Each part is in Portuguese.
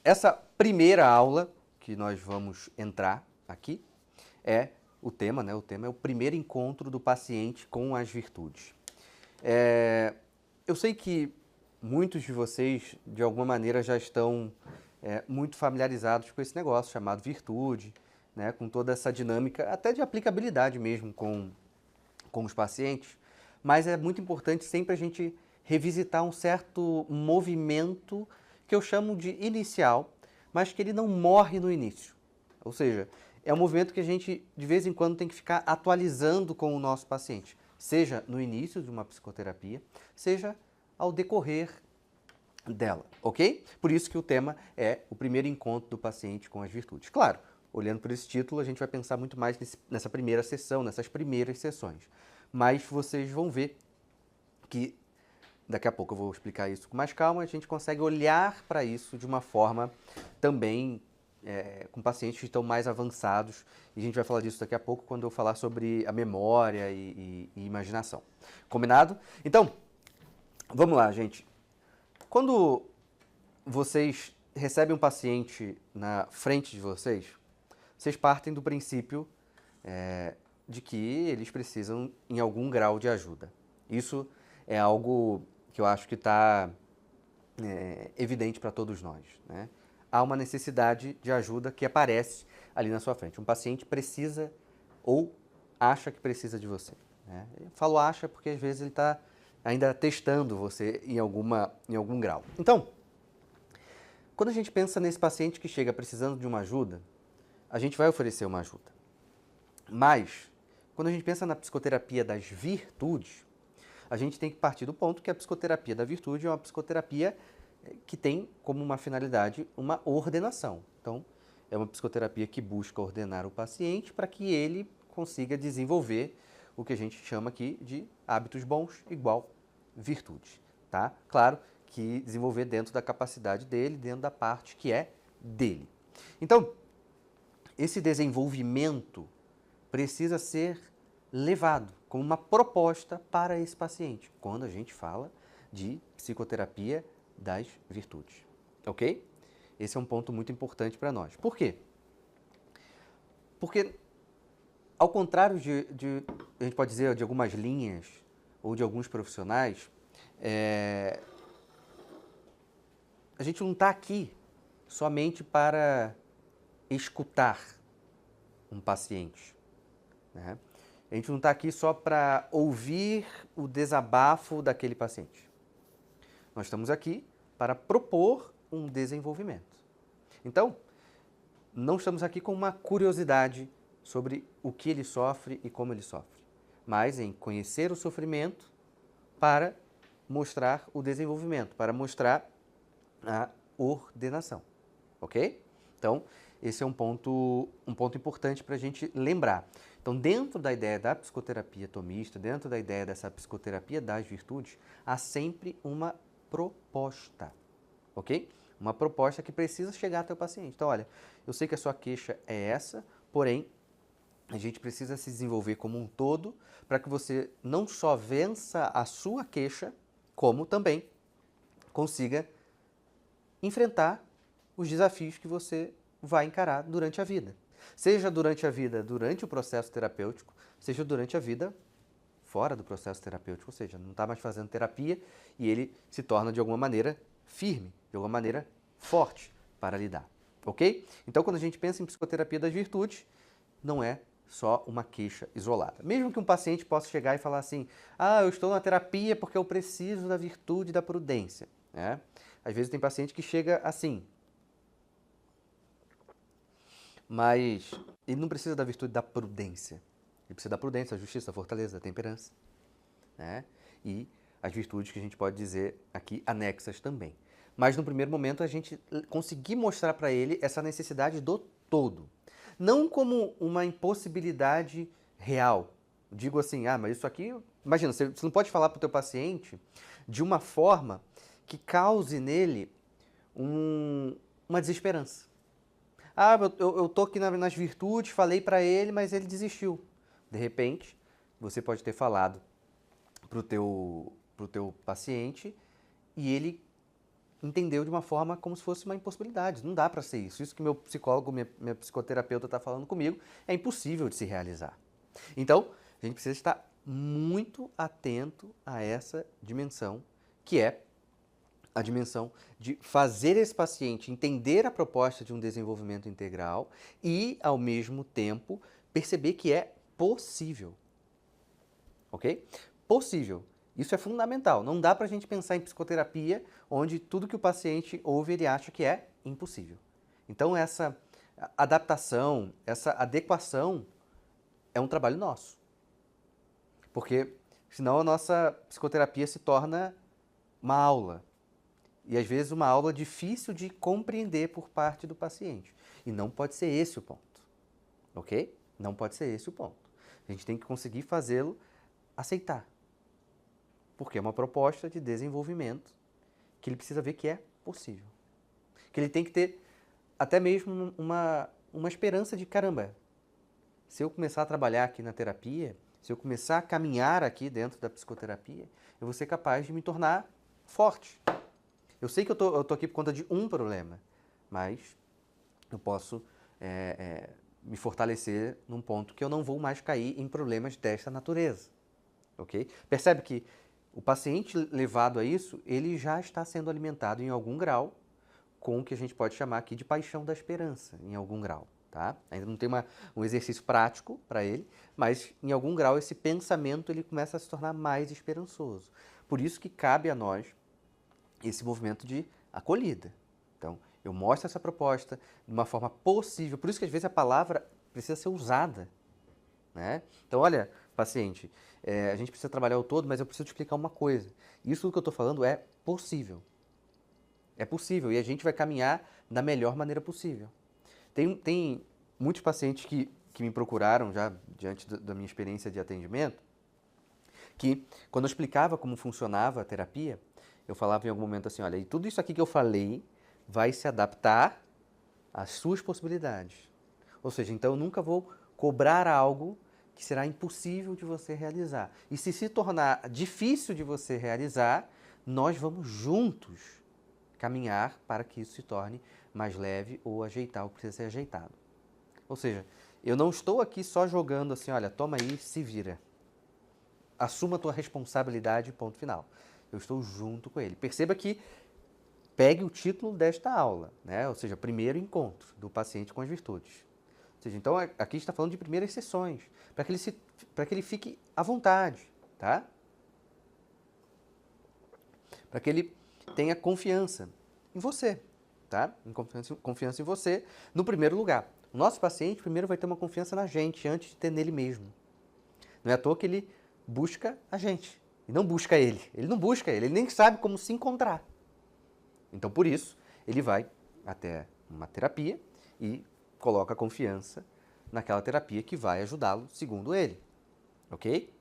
essa primeira aula que nós vamos entrar aqui é o tema, né? O tema é o primeiro encontro do paciente com as virtudes. Eu sei que muitos de vocês, de alguma maneira, já estão muito familiarizados com esse negócio chamado virtude, né? Com toda essa dinâmica, até de aplicabilidade mesmo com os pacientes, mas é muito importante sempre a gente revisitar um certo movimento que eu chamo de inicial, mas que ele não morre no início. Ou seja, é um movimento que a gente de vez em quando tem que ficar atualizando com o nosso paciente, seja no início de uma psicoterapia, seja ao decorrer dela, ok? Por isso que o tema é o primeiro encontro do paciente com as virtudes. Claro, olhando por esse título, a gente vai pensar muito mais nessa primeira sessão, nessas primeiras sessões. Mas vocês vão ver que, daqui a pouco eu vou explicar isso com mais calma, a gente consegue olhar para isso de uma forma também com pacientes que estão mais avançados. E a gente vai falar disso daqui a pouco quando eu falar sobre a memória e imaginação. Combinado? Então, vamos lá, gente. Quando vocês recebem um paciente na frente de vocês, vocês partem do princípio de que eles precisam em algum grau de ajuda. Isso é algo que eu acho que está evidente para todos nós, né? Há uma necessidade de ajuda que aparece ali na sua frente. Um paciente precisa ou acha que precisa de você, né? Eu falo acha porque às vezes ele está ainda testando você em algum grau. Então, quando a gente pensa nesse paciente que chega precisando de uma ajuda, a gente vai oferecer uma ajuda. Mas, quando a gente pensa na psicoterapia das virtudes, a gente tem que partir do ponto que a psicoterapia da virtude é uma psicoterapia que tem como uma finalidade uma ordenação. Então, é uma psicoterapia que busca ordenar o paciente para que ele consiga desenvolver o que a gente chama aqui de hábitos bons igual virtude, tá? Claro que desenvolver dentro da capacidade dele, dentro da parte que é dele. Então, esse desenvolvimento precisa ser levado como uma proposta para esse paciente, quando a gente fala de psicoterapia das virtudes, ok? Esse é um ponto muito importante para nós. Por quê? Porque, ao contrário a gente pode dizer, de algumas linhas ou de alguns profissionais, a gente não está aqui somente para escutar um paciente, né? A gente não está aqui só para ouvir o desabafo daquele paciente. Nós estamos aqui para propor um desenvolvimento. Então, não estamos aqui com uma curiosidade sobre o que ele sofre e como ele sofre, mas em conhecer o sofrimento para mostrar o desenvolvimento, para mostrar a ordenação, ok? Então, esse é um ponto importante para a gente lembrar. Então, dentro da ideia da psicoterapia tomista, dentro da ideia dessa psicoterapia das virtudes, há sempre uma proposta, ok? Uma proposta que precisa chegar até o paciente. Então, olha, eu sei que a sua queixa é essa, porém, a gente precisa se desenvolver como um todo para que você não só vença a sua queixa, como também consiga enfrentar os desafios que você vai encarar durante a vida. Seja durante a vida, durante o processo terapêutico, seja durante a vida fora do processo terapêutico, ou seja, não está mais fazendo terapia e ele se torna de alguma maneira firme, de alguma maneira forte para lidar, ok? Então, quando a gente pensa em psicoterapia das virtudes, não é só uma queixa isolada. Mesmo que um paciente possa chegar e falar assim, eu estou na terapia porque eu preciso da virtude da prudência, né? Às vezes tem paciente que chega assim, mas ele não precisa da virtude da prudência. Ele precisa da prudência, da justiça, da fortaleza, da temperança, né? E as virtudes que a gente pode dizer aqui anexas também. Mas no primeiro momento a gente conseguir mostrar para ele essa necessidade do todo. Não como uma impossibilidade real. Digo assim, mas isso aqui... Imagina, você não pode falar para o teu paciente de uma forma que cause nele uma desesperança. Eu tô aqui nas virtudes, falei para ele, mas ele desistiu. De repente, você pode ter falado pro teu paciente e ele entendeu de uma forma como se fosse uma impossibilidade. Não dá para ser isso. Isso que meu psicólogo, minha psicoterapeuta está falando comigo é impossível de se realizar. Então, a gente precisa estar muito atento a essa dimensão, que é a dimensão de fazer esse paciente entender a proposta de um desenvolvimento integral e, ao mesmo tempo, perceber que é possível. Ok? Possível. Isso é fundamental. Não dá para a gente pensar em psicoterapia onde tudo que o paciente ouve ele acha que é impossível. Então, essa adaptação, essa adequação é um trabalho nosso. Porque senão a nossa psicoterapia se torna uma aula. E às vezes uma aula difícil de compreender por parte do paciente. E não pode ser esse o ponto. Ok? Não pode ser esse o ponto. A gente tem que conseguir fazê-lo aceitar. Porque é uma proposta de desenvolvimento que ele precisa ver que é possível. Que ele tem que ter até mesmo uma esperança de caramba. Se eu começar a trabalhar aqui na terapia, se eu começar a caminhar aqui dentro da psicoterapia, eu vou ser capaz de me tornar forte. Eu sei que eu tô aqui por conta de um problema, mas eu posso me fortalecer num ponto que eu não vou mais cair em problemas desta natureza. Ok? Percebe que o paciente levado a isso, ele já está sendo alimentado em algum grau com o que a gente pode chamar aqui de paixão da esperança, em algum grau. Tá? Ainda não tem um exercício prático para ele, mas em algum grau esse pensamento ele começa a se tornar mais esperançoso. Por isso que cabe a nós esse movimento de acolhida. Então, eu mostro essa proposta de uma forma possível. Por isso que às vezes a palavra precisa ser usada. Né? Então, olha, paciente, a gente precisa trabalhar o todo, mas eu preciso te explicar uma coisa. Isso que eu estou falando é possível. É possível e a gente vai caminhar da melhor maneira possível. Tem muitos pacientes que me procuraram já diante da minha experiência de atendimento, que quando eu explicava como funcionava a terapia, eu falava em algum momento assim, olha, e tudo isso aqui que eu falei vai se adaptar às suas possibilidades. Ou seja, então eu nunca vou cobrar algo que será impossível de você realizar. E se tornar difícil de você realizar, nós vamos juntos caminhar para que isso se torne mais leve ou ajeitar o que precisa ser ajeitado. Ou seja, eu não estou aqui só jogando assim, olha, toma aí, se vira. Assuma a tua responsabilidade, ponto final. Eu estou junto com ele. Perceba que pegue o título desta aula, né? Ou seja, primeiro encontro do paciente com as virtudes. Ou seja, então aqui a gente está falando de primeiras sessões, para que ele fique à vontade, tá? Para que ele tenha confiança em você, tá? Confiança em você no primeiro lugar. O nosso paciente primeiro vai ter uma confiança na gente antes de ter nele mesmo. Não é à toa que ele busca a gente e não busca ele. Ele não busca ele nem sabe como se encontrar. Então, por isso, ele vai até uma terapia e coloca a confiança naquela terapia que vai ajudá-lo, segundo ele. Ok?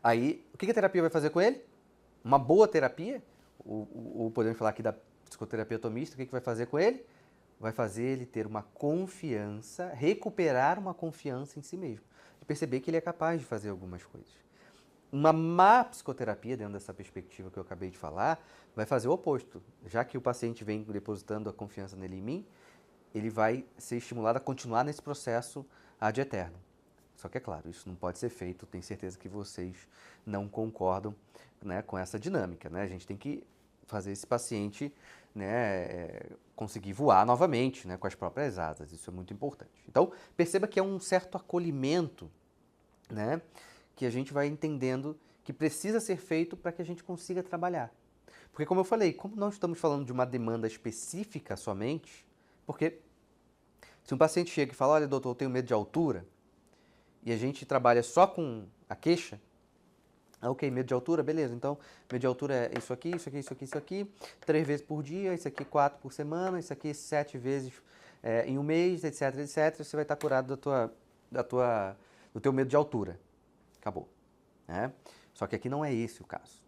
Aí, o que a terapia vai fazer com ele? Uma boa terapia, ou podemos falar aqui da psicoterapia tomista, o que vai fazer com ele? Vai fazer ele ter uma confiança, recuperar uma confiança em si mesmo. De perceber que ele é capaz de fazer algumas coisas. Uma má psicoterapia, dentro dessa perspectiva que eu acabei de falar, vai fazer o oposto. Já que o paciente vem depositando a confiança nele e em mim, ele vai ser estimulado a continuar nesse processo ad eterno. Só que é claro, isso não pode ser feito, tenho certeza que vocês não concordam, né, com essa dinâmica. Né? A gente tem que fazer esse paciente, né, conseguir voar novamente, né, com as próprias asas, isso é muito importante. Então, perceba que é um certo acolhimento, né, que a gente vai entendendo que precisa ser feito para que a gente consiga trabalhar. Porque, como eu falei, como não estamos falando de uma demanda específica somente, porque se um paciente chega e fala, olha, doutor, eu tenho medo de altura, e a gente trabalha só com a queixa, ok, medo de altura, beleza, então medo de altura é isso aqui, isso aqui, isso aqui, isso aqui, 3 vezes por dia, isso aqui 4 por semana, isso aqui 7 vezes em um mês, etc, etc, você vai estar curado do teu medo de altura. Acabou. Né? Só que aqui não é esse o caso.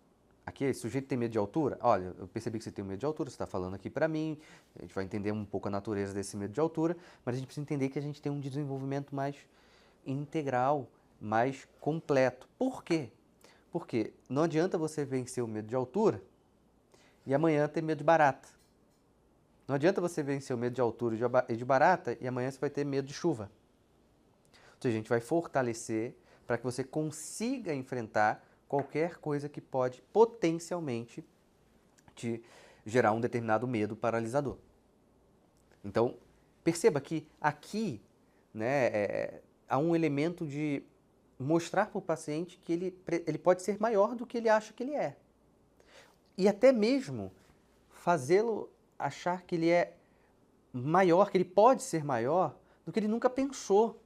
Aqui, esse sujeito tem medo de altura, olha, eu percebi que você tem medo de altura, você está falando aqui para mim, a gente vai entender um pouco a natureza desse medo de altura, mas a gente precisa entender que a gente tem um desenvolvimento mais integral, mais completo. Por quê? Porque não adianta você vencer o medo de altura e amanhã ter medo de barata. Não adianta você vencer o medo de altura e de barata e amanhã você vai ter medo de chuva. Ou seja, a gente vai fortalecer para que você consiga enfrentar qualquer coisa que pode potencialmente te gerar um determinado medo paralisador. Então, perceba que aqui, né, há um elemento de mostrar para o paciente que ele pode ser maior do que ele acha que ele é. E até mesmo fazê-lo achar que ele é maior, que ele pode ser maior do que ele nunca pensou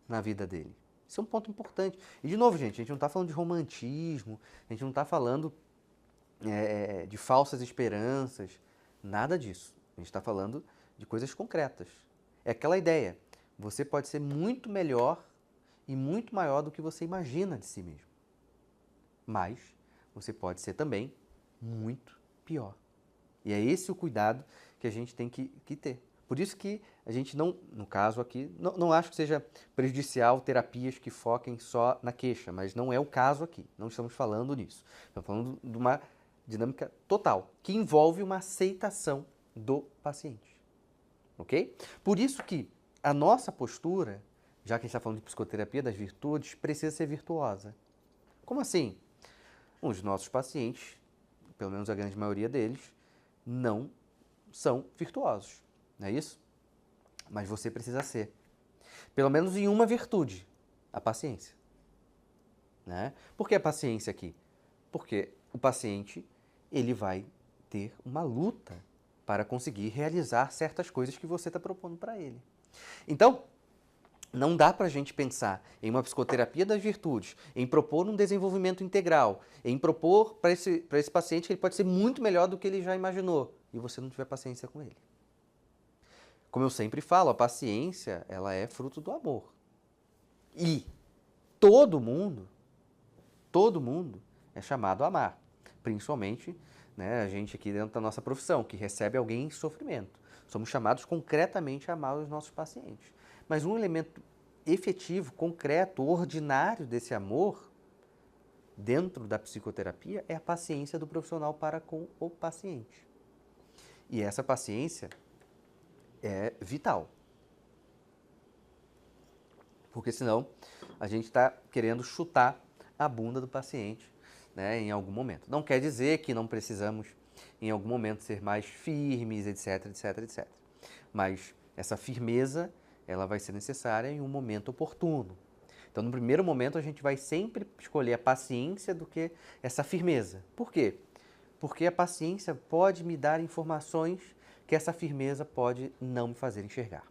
na vida dele. Isso é um ponto importante. E, de novo, gente, a gente não está falando de romantismo, a gente não está falando de falsas esperanças, nada disso. A gente está falando de coisas concretas. É aquela ideia, você pode ser muito melhor e muito maior do que você imagina de si mesmo. Mas você pode ser também muito pior. E é esse o cuidado que a gente tem que ter. Por isso que a gente não, no caso aqui, não acho que seja prejudicial terapias que foquem só na queixa, mas não é o caso aqui. Não estamos falando nisso. Estamos falando de uma dinâmica total, que envolve uma aceitação do paciente. Ok? Por isso que a nossa postura, já que a gente está falando de psicoterapia das virtudes, precisa ser virtuosa. Como assim? Os nossos pacientes, pelo menos a grande maioria deles, não são virtuosos. Não é isso? Mas você precisa ser. Pelo menos em uma virtude, a paciência. Né? Por que a paciência aqui? Porque o paciente, ele vai ter uma luta para conseguir realizar certas coisas que você está propondo para ele. Então, não dá para a gente pensar em uma psicoterapia das virtudes, em propor um desenvolvimento integral, em propor para esse paciente que ele pode ser muito melhor do que ele já imaginou, e você não tiver paciência com ele. Como eu sempre falo, a paciência, ela é fruto do amor. E todo mundo é chamado a amar. Principalmente, né, a gente aqui dentro da nossa profissão, que recebe alguém em sofrimento. Somos chamados concretamente a amar os nossos pacientes. Mas um elemento efetivo, concreto, ordinário desse amor, dentro da psicoterapia, é a paciência do profissional para com o paciente. E essa paciência é vital. Porque senão a gente está querendo chutar a bunda do paciente, né, em algum momento. Não quer dizer que não precisamos, em algum momento, ser mais firmes, etc, etc, etc. Mas essa firmeza, ela vai ser necessária em um momento oportuno. Então, no primeiro momento, a gente vai sempre escolher a paciência do que essa firmeza. Por quê? Porque a paciência pode me dar informações que essa firmeza pode não me fazer enxergar.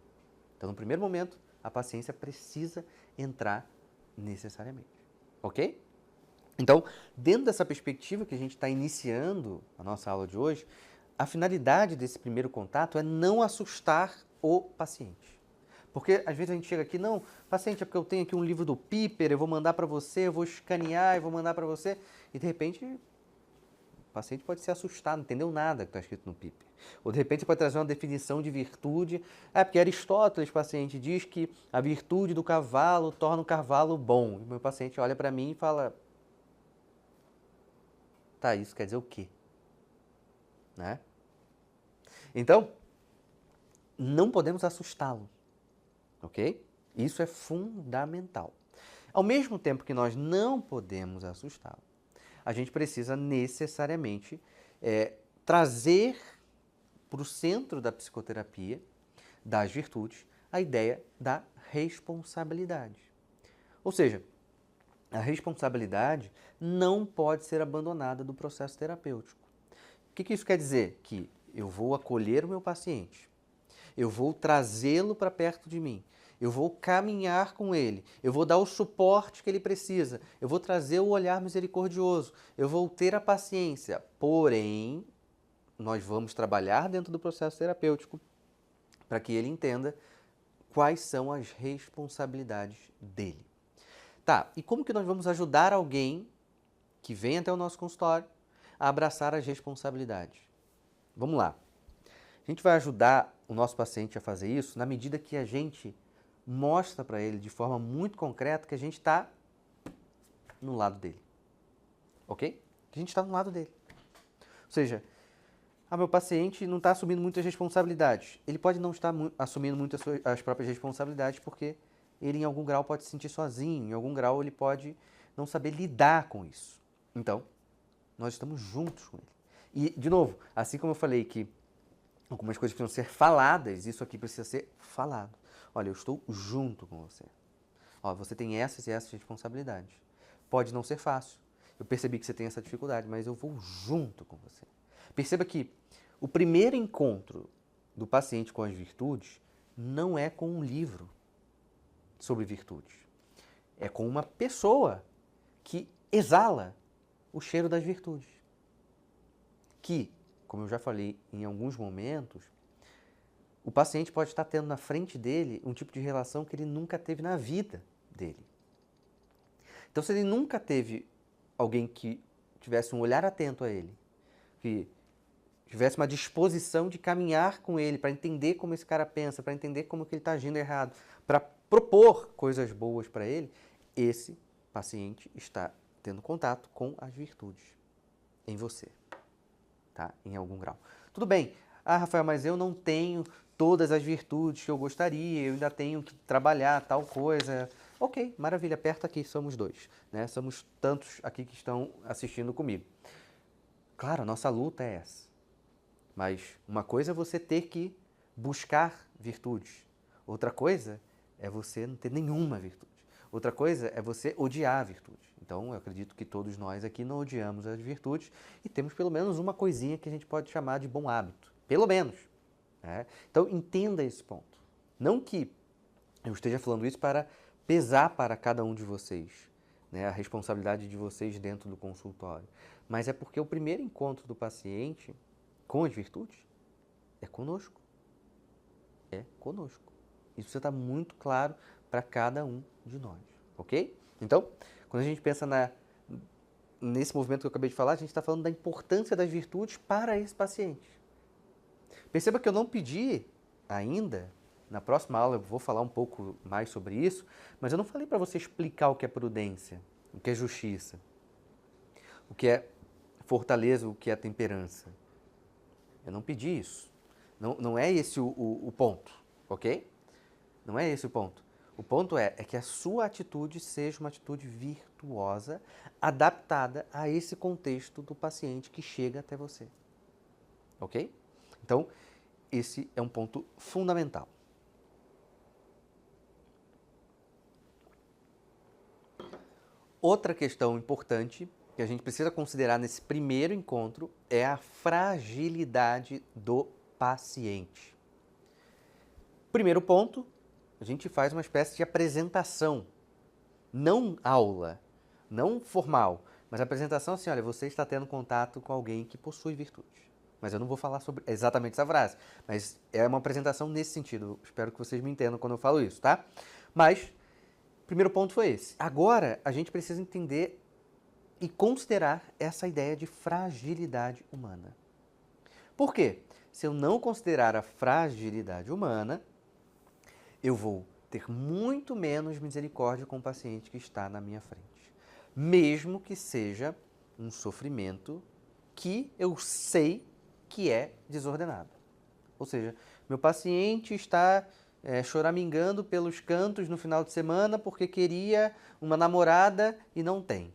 Então, no primeiro momento, a paciência precisa entrar necessariamente. Ok? Então, dentro dessa perspectiva que a gente está iniciando a nossa aula de hoje, a finalidade desse primeiro contato é não assustar o paciente. Porque às vezes a gente chega aqui, não, paciente, é porque eu tenho aqui um livro do Piper, eu vou mandar para você, eu vou escanear, eu vou mandar para você, e de repente o paciente pode se assustar, não entendeu nada que está escrito no Piper. Ou de repente você pode trazer uma definição de virtude, porque Aristóteles, paciente, diz que a virtude do cavalo torna o cavalo bom. E o meu paciente olha para mim e fala, tá, isso quer dizer o quê? Né? Então, não podemos assustá-lo. Ok? Isso é fundamental. Ao mesmo tempo que nós não podemos assustá-lo, a gente precisa necessariamente trazer para o centro da psicoterapia, das virtudes, a ideia da responsabilidade. Ou seja, a responsabilidade não pode ser abandonada do processo terapêutico. O que isso quer dizer? Que eu vou acolher o meu paciente, eu vou trazê-lo para perto de mim, eu vou caminhar com ele, eu vou dar o suporte que ele precisa, eu vou trazer o olhar misericordioso, eu vou ter a paciência. Porém, nós vamos trabalhar dentro do processo terapêutico para que ele entenda quais são as responsabilidades dele. Tá, e como que nós vamos ajudar alguém que vem até o nosso consultório a abraçar as responsabilidades? Vamos lá. A gente vai ajudar o nosso paciente a fazer isso na medida que a gente mostra para ele de forma muito concreta que a gente está no lado dele. Ok? Que a gente está no lado dele. Ou seja, Ah, meu paciente não está assumindo muitas responsabilidades. Ele pode não estar assumindo muitas as próprias responsabilidades porque ele, em algum grau, pode se sentir sozinho, em algum grau, ele pode não saber lidar com isso. Então, nós estamos juntos com ele. E, de novo, assim como eu falei que algumas coisas precisam ser faladas, isso aqui precisa ser falado. Olha, eu estou junto com você. Ó, você tem essas e essas responsabilidades. Pode não ser fácil. Eu percebi que você tem essa dificuldade, mas eu vou junto com você. Perceba que o primeiro encontro do paciente com as virtudes não é com um livro sobre virtudes. É com uma pessoa que exala o cheiro das virtudes. Que, como eu já falei em alguns momentos, o paciente pode estar tendo na frente dele um tipo de relação que ele nunca teve na vida dele. Então, se ele nunca teve alguém que tivesse um olhar atento a ele, que tivesse uma disposição de caminhar com ele para entender como esse cara pensa, para entender como que ele está agindo errado, para propor coisas boas para ele, esse paciente está tendo contato com as virtudes em você, tá? Em algum grau. Tudo bem. Ah, Rafael, mas eu não tenho todas as virtudes que eu gostaria, eu ainda tenho que trabalhar tal coisa. Ok, maravilha, aperta aqui, somos dois, né? Somos tantos aqui que estão assistindo comigo. Claro, a nossa luta é essa. Mas uma coisa é você ter que buscar virtudes. Outra coisa é você não ter nenhuma virtude. Outra coisa é você odiar a virtude. Então, eu acredito que todos nós aqui não odiamos as virtudes e temos pelo menos uma coisinha que a gente pode chamar de bom hábito. Pelo menos. Né? Então, entenda esse ponto. Não que eu esteja falando isso para pesar para cada um de vocês, né, a responsabilidade de vocês dentro do consultório, mas é porque o primeiro encontro do paciente com as virtudes é conosco. É conosco. Isso precisa estar muito claro para cada um de nós, ok? Então, quando a gente pensa nesse movimento que eu acabei de falar, a gente está falando da importância das virtudes para esse paciente. Perceba que eu não pedi ainda, na próxima aula eu vou falar um pouco mais sobre isso, mas eu não falei para você explicar o que é prudência, o que é justiça, o que é fortaleza, o que é temperança. Eu não pedi isso. Não é esse o ponto, ok? Não é esse o ponto. O ponto é que a sua atitude seja uma atitude virtuosa, adaptada a esse contexto do paciente que chega até você. Ok? Então, esse é um ponto fundamental. Outra questão importante que a gente precisa considerar nesse primeiro encontro é a fragilidade do paciente. Primeiro ponto, a gente faz uma espécie de apresentação, não aula, não formal, mas apresentação assim, olha, você está tendo contato com alguém que possui virtudes. Mas eu não vou falar sobre exatamente essa frase, mas é uma apresentação nesse sentido. Espero que vocês me entendam quando eu falo isso, tá? Mas, o primeiro ponto foi esse. Agora, a gente precisa entender e considerar essa ideia de fragilidade humana. Por quê? Se eu não considerar a fragilidade humana, eu vou ter muito menos misericórdia com o paciente que está na minha frente. Mesmo que seja um sofrimento que eu sei que é desordenado. Ou seja, meu paciente está choramingando pelos cantos no final de semana porque queria uma namorada e não tem.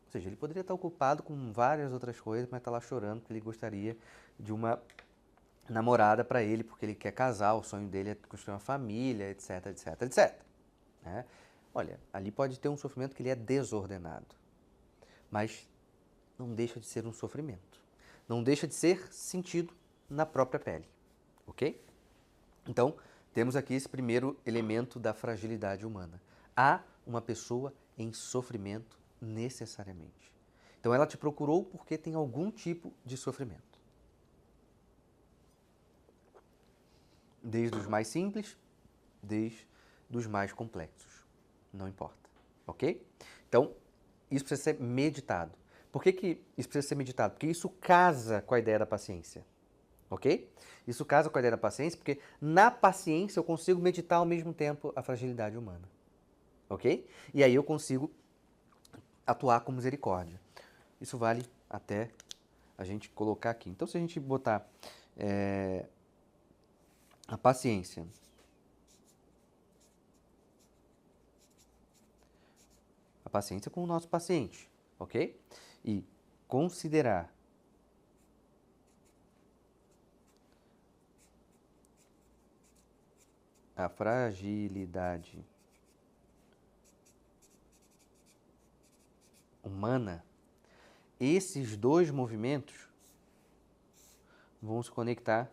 Ou seja, ele poderia estar ocupado com várias outras coisas, mas está lá chorando porque ele gostaria de uma namorada para ele, porque ele quer casar, o sonho dele é construir uma família, etc, etc, etc. Né? Olha, ali pode ter um sofrimento que ele é desordenado, mas não deixa de ser um sofrimento. Não deixa de ser sentido na própria pele, ok? Então, temos aqui esse primeiro elemento da fragilidade humana. Há uma pessoa em sofrimento necessariamente. Então, ela te procurou porque tem algum tipo de sofrimento. Desde os mais simples, desde os mais complexos. Não importa, ok? Então, isso precisa ser meditado. Por que isso precisa ser meditado? Porque isso casa com a ideia da paciência, ok? Isso casa com a ideia da paciência porque na paciência eu consigo meditar ao mesmo tempo a fragilidade humana, ok? E aí eu consigo atuar com misericórdia. Isso vale até a gente colocar aqui. Então, se a gente botar a paciência com o nosso paciente, ok? E considerar a fragilidade humana, esses dois movimentos vão se conectar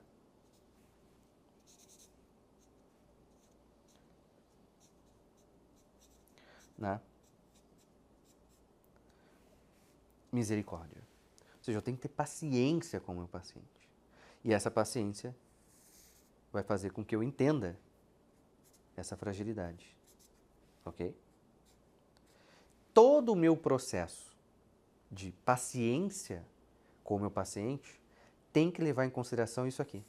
na misericórdia. Ou seja, eu tenho que ter paciência com o meu paciente. E essa paciência vai fazer com que eu entenda essa fragilidade. Ok? Todo o meu processo de paciência com o meu paciente tem que levar em consideração isso aqui.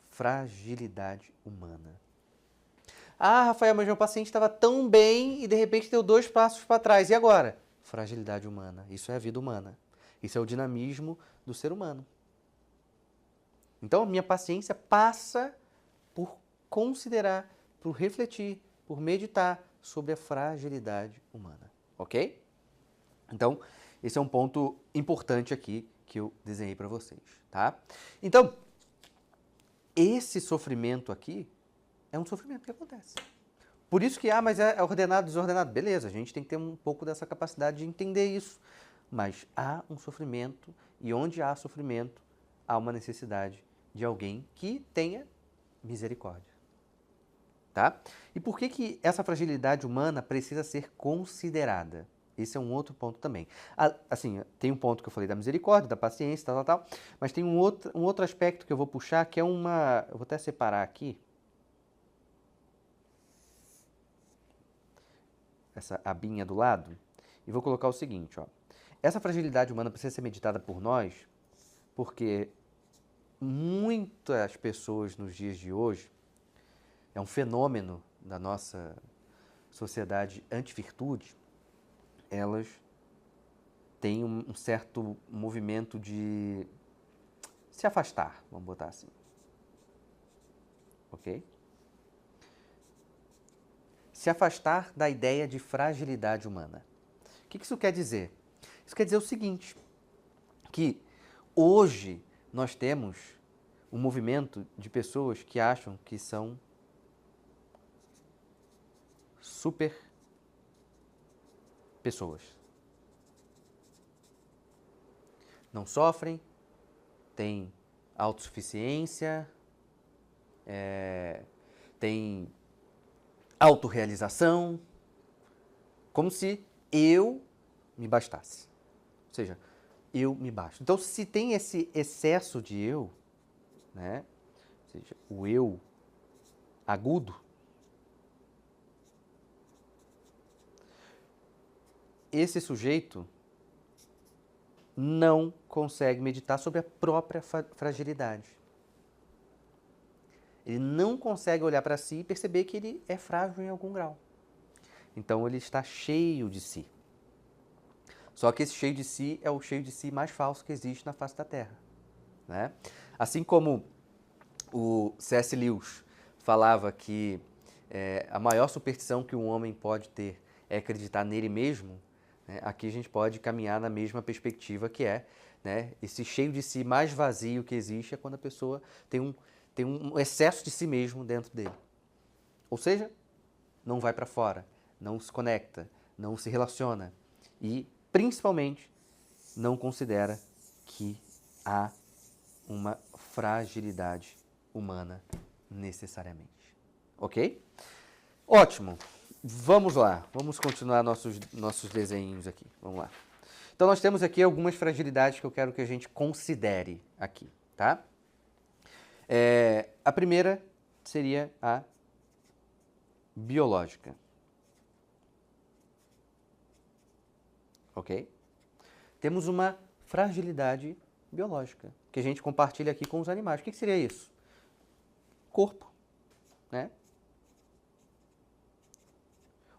Fragilidade humana. Ah, Rafael, mas meu paciente estava tão bem e de repente deu 2 passos para trás. E agora? Fragilidade humana. Isso é a vida humana. Isso é o dinamismo do ser humano. Então, a minha paciência passa por considerar, por refletir, por meditar sobre a fragilidade humana. Ok? Então, esse é um ponto importante aqui que eu desenhei para vocês, tá? Então, esse sofrimento aqui é um sofrimento que acontece. Por isso que, mas é ordenado, desordenado. Beleza, a gente tem que ter um pouco dessa capacidade de entender isso. Mas há um sofrimento, e onde há sofrimento, há uma necessidade de alguém que tenha misericórdia. Tá? E por que essa fragilidade humana precisa ser considerada? Esse é um outro ponto também. Assim, tem um ponto que eu falei da misericórdia, da paciência, tal, mas tem um outro aspecto que eu vou puxar, que é uma... Eu vou até separar aqui. Essa abinha do lado. E vou colocar o seguinte, ó. Essa fragilidade humana precisa ser meditada por nós, porque muitas pessoas nos dias de hoje, é um fenômeno da nossa sociedade anti-virtude, elas têm um certo movimento de se afastar, vamos botar assim. Ok? Se afastar da ideia de fragilidade humana. O que isso quer dizer? Isso quer dizer o seguinte, que hoje nós temos um movimento de pessoas que acham que são super pessoas. Não sofrem, têm autossuficiência, têm autorrealização, como se eu me bastasse. Ou seja, eu me basto. Então, se tem esse excesso de eu, né? Ou seja, o eu agudo, esse sujeito não consegue meditar sobre a própria fragilidade. Ele não consegue olhar para si e perceber que ele é frágil em algum grau. Então ele está cheio de si. Só que esse cheio de si é o cheio de si mais falso que existe na face da Terra, né? Assim como o C.S. Lewis falava que a maior superstição que um homem pode ter é acreditar nele mesmo, né? Aqui a gente pode caminhar na mesma perspectiva que né, esse cheio de si mais vazio que existe é quando a pessoa tem um excesso de si mesmo dentro dele. Ou seja, não vai para fora, não se conecta, não se relaciona e, principalmente, não considera que há uma fragilidade humana necessariamente. Ok? Ótimo. Vamos lá. Vamos continuar nossos desenhos aqui. Vamos lá. Então, nós temos aqui algumas fragilidades que eu quero que a gente considere aqui, tá? A primeira seria a biológica. Ok? Temos uma fragilidade biológica, que a gente compartilha aqui com os animais. O que seria isso? Corpo, né?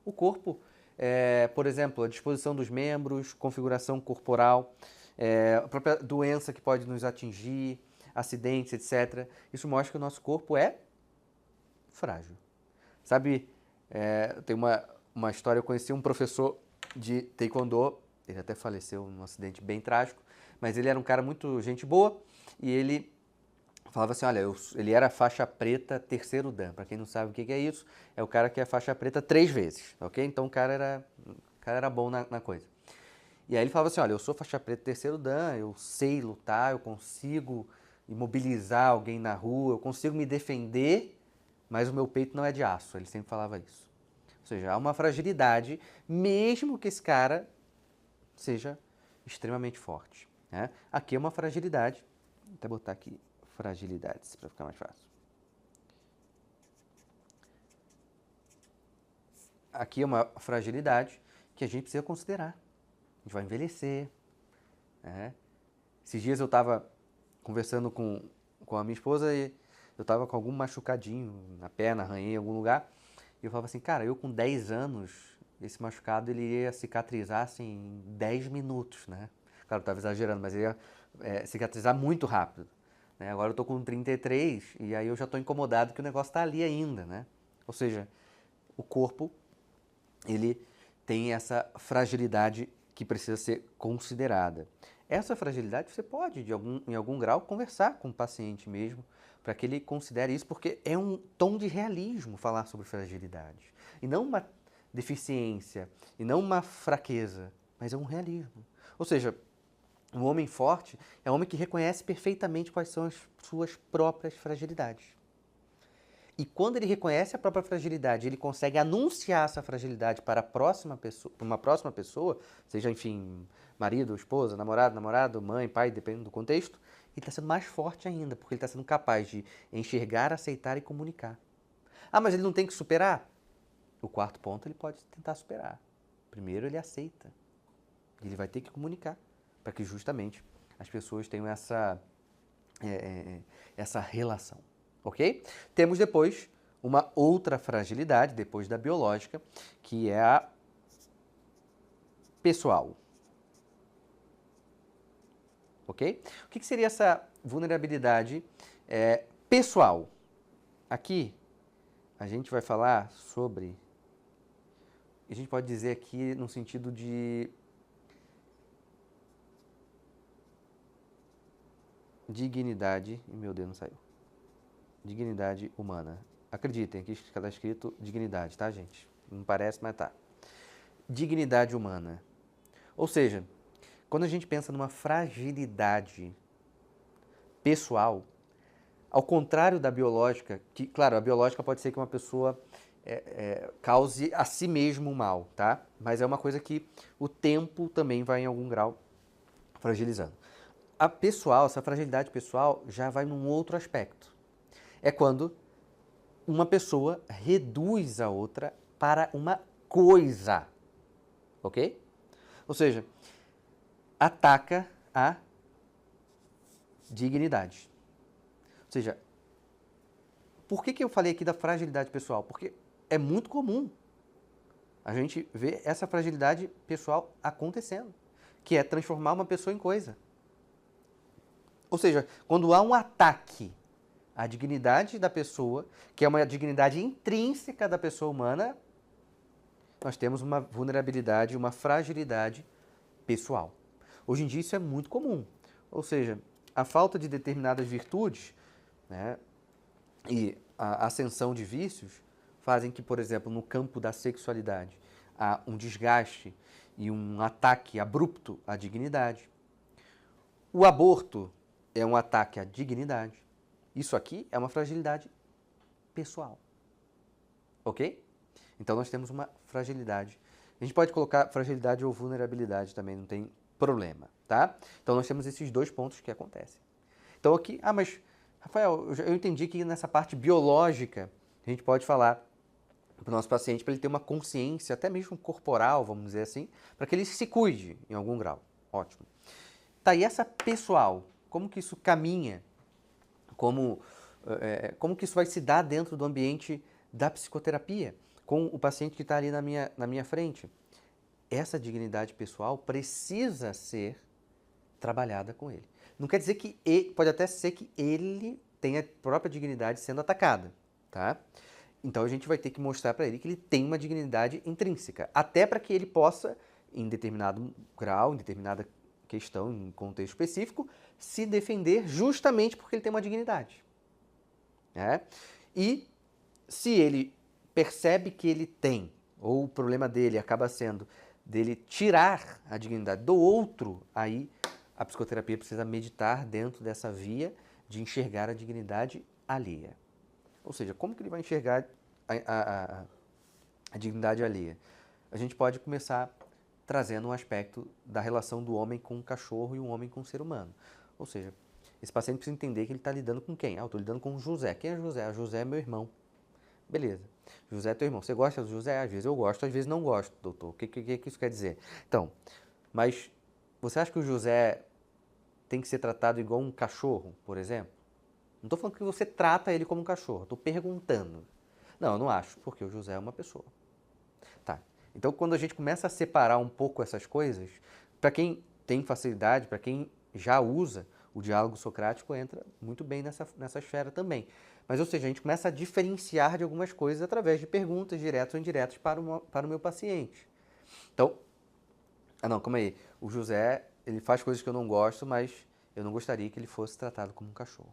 O corpo por exemplo, a disposição dos membros, configuração corporal, a própria doença que pode nos atingir, acidentes, etc. Isso mostra que o nosso corpo é frágil. Sabe, tem uma história, eu conheci um professor de taekwondo, ele até faleceu num acidente bem trágico, mas ele era um cara muito gente boa e ele falava assim, olha, ele era faixa preta terceiro dan. Para quem não sabe o que é isso, é o cara que é faixa preta 3 vezes, ok? Então o cara era bom na coisa. E aí ele falava assim, olha, eu sou faixa preta terceiro dan, eu sei lutar, eu consigo imobilizar alguém na rua, eu consigo me defender, mas o meu peito não é de aço. Ele sempre falava isso. Ou seja, há uma fragilidade, mesmo que esse cara seja extremamente forte, né? Aqui é uma fragilidade, vou até botar aqui fragilidades para ficar mais fácil. Aqui é uma fragilidade que a gente precisa considerar. A gente vai envelhecer, né? Esses dias eu estava conversando com a minha esposa e eu estava com algum machucadinho na perna, arranhei em algum lugar, e eu falava assim, cara, eu com 10 anos, esse machucado ele ia cicatrizar assim, em 10 minutos, né? Claro, eu estava exagerando, mas ele ia cicatrizar muito rápido. Né? Agora eu estou com 33 e aí eu já estou incomodado que o negócio está ali ainda, né? Ou seja, o corpo, ele tem essa fragilidade que precisa ser considerada. Essa fragilidade você pode, em algum grau, conversar com o paciente mesmo, para que ele considere isso, porque é um tom de realismo falar sobre fragilidade. E não uma deficiência, e não uma fraqueza, mas é um realismo. Ou seja, um homem forte é um homem que reconhece perfeitamente quais são as suas próprias fragilidades. E quando ele reconhece a própria fragilidade, ele consegue anunciar essa fragilidade para uma próxima pessoa, seja, enfim, marido, esposa, namorado, mãe, pai, dependendo do contexto, ele está sendo mais forte ainda, porque ele está sendo capaz de enxergar, aceitar e comunicar. Ah, mas ele não tem que superar? O quarto ponto ele pode tentar superar. Primeiro ele aceita. Ele vai ter que comunicar, para que justamente as pessoas tenham essa relação. Ok? Temos depois uma outra fragilidade, depois da biológica, que é a pessoal. Ok? O que seria essa vulnerabilidade pessoal? Aqui a gente vai falar sobre, a gente pode dizer aqui no sentido de dignidade, e meu Deus, não saiu. Dignidade humana. Acreditem, aqui está escrito dignidade, tá, gente? Não parece, mas tá. Dignidade humana. Ou seja, quando a gente pensa numa fragilidade pessoal, ao contrário da biológica, que, claro, a biológica pode ser que uma pessoa cause a si mesmo mal, tá? Mas é uma coisa que o tempo também vai, em algum grau, fragilizando. A pessoal, essa fragilidade pessoal, já vai num outro aspecto. É quando uma pessoa reduz a outra para uma coisa, ok? Ou seja, ataca a dignidade. Ou seja, por que eu falei aqui da fragilidade pessoal? Porque é muito comum a gente ver essa fragilidade pessoal acontecendo, que é transformar uma pessoa em coisa. Ou seja, quando há um ataque à dignidade da pessoa, que é uma dignidade intrínseca da pessoa humana, nós temos uma vulnerabilidade, uma fragilidade pessoal. Hoje em dia isso é muito comum. Ou seja, a falta de determinadas virtudes, né, e a ascensão de vícios fazem que, por exemplo, no campo da sexualidade, há um desgaste e um ataque abrupto à dignidade. O aborto é um ataque à dignidade. Isso aqui é uma fragilidade pessoal. Ok? Então nós temos uma fragilidade. A gente pode colocar fragilidade ou vulnerabilidade também, não tem problema, tá? Então nós temos esses dois pontos que acontecem. Então aqui, mas Rafael, eu entendi que nessa parte biológica a gente pode falar para o nosso paciente para ele ter uma consciência, até mesmo corporal, vamos dizer assim, para que ele se cuide em algum grau. Ótimo. Tá, e essa pessoal, como que isso caminha? Como que isso vai se dar dentro do ambiente da psicoterapia, com o paciente que está ali na minha frente? essa dignidade pessoal precisa ser trabalhada com ele. Não quer dizer que pode até ser que ele tenha a própria dignidade sendo atacada, tá? Então a gente vai ter que mostrar para ele que ele tem uma dignidade intrínseca, até para que ele possa, em determinado grau, em determinada questão, em contexto específico, se defender justamente porque ele tem uma dignidade, né? E se ele percebe que ele tem, ou o problema dele acaba sendo dele tirar a dignidade do outro, aí a psicoterapia precisa meditar dentro dessa via de enxergar a dignidade alheia. Ou seja, como que ele vai enxergar a dignidade alheia? A gente pode começar trazendo um aspecto da relação do homem com o cachorro e o homem com o ser humano. Ou seja, esse paciente precisa entender que ele está lidando com quem? Eu estou lidando com o José. Quem é José? Ah, José é meu irmão. Beleza. José é teu irmão. Você gosta do José? Às vezes eu gosto, às vezes não gosto, doutor. O que isso quer dizer? Então, mas você acha que o José tem que ser tratado igual um cachorro, por exemplo? Não estou falando que você trata ele como um cachorro, estou perguntando. Não, eu não acho, porque o José é uma pessoa. Tá. Então, quando a gente começa a separar um pouco essas coisas, para quem tem facilidade, para quem já usa, o diálogo socrático entra muito bem nessa esfera também. Mas, ou seja, a gente começa a diferenciar de algumas coisas através de perguntas diretas ou indiretas para o meu paciente. Então, não, calma aí. O José, ele faz coisas que eu não gosto, mas eu não gostaria que ele fosse tratado como um cachorro.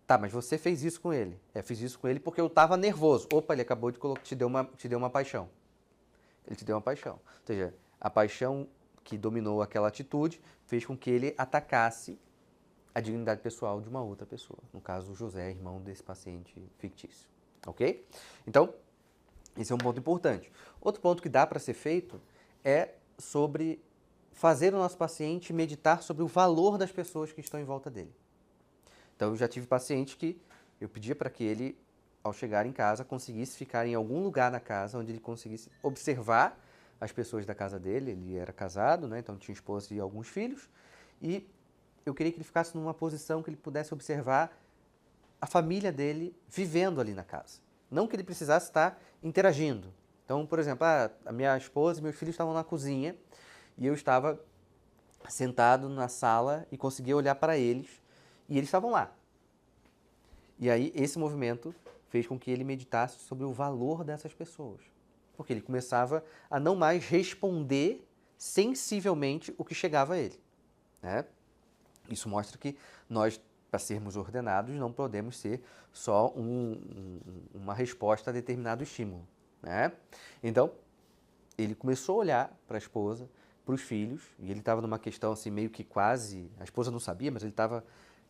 Tá, mas você fez isso com ele. Fiz isso com ele porque eu estava nervoso. Opa, ele acabou de te deu uma paixão. Ele te deu uma paixão. Ou seja, a paixão que dominou aquela atitude fez com que ele atacasse a dignidade pessoal de uma outra pessoa. No caso, o José, irmão desse paciente fictício. Ok? Então, esse é um ponto importante. Outro ponto que dá para ser feito é sobre fazer o nosso paciente meditar sobre o valor das pessoas que estão em volta dele. Então, eu já tive paciente que eu pedia para que ele, ao chegar em casa, conseguisse ficar em algum lugar na casa onde ele conseguisse observar as pessoas da casa dele. Ele era casado, né? Então tinha esposa e alguns filhos. E eu queria que ele ficasse numa posição que ele pudesse observar a família dele vivendo ali na casa. Não que ele precisasse estar interagindo. Então, por exemplo, a minha esposa e meus filhos estavam na cozinha e eu estava sentado na sala e conseguia olhar para eles e eles estavam lá. E aí, esse movimento fez com que ele meditasse sobre o valor dessas pessoas. Porque ele começava a não mais responder sensivelmente o que chegava a ele, né? Isso mostra que nós, para sermos ordenados, não podemos ser só uma resposta a determinado estímulo, né? Então, ele começou a olhar para a esposa, para os filhos, e ele estava numa questão assim, meio que quase... A esposa não sabia, mas ele estava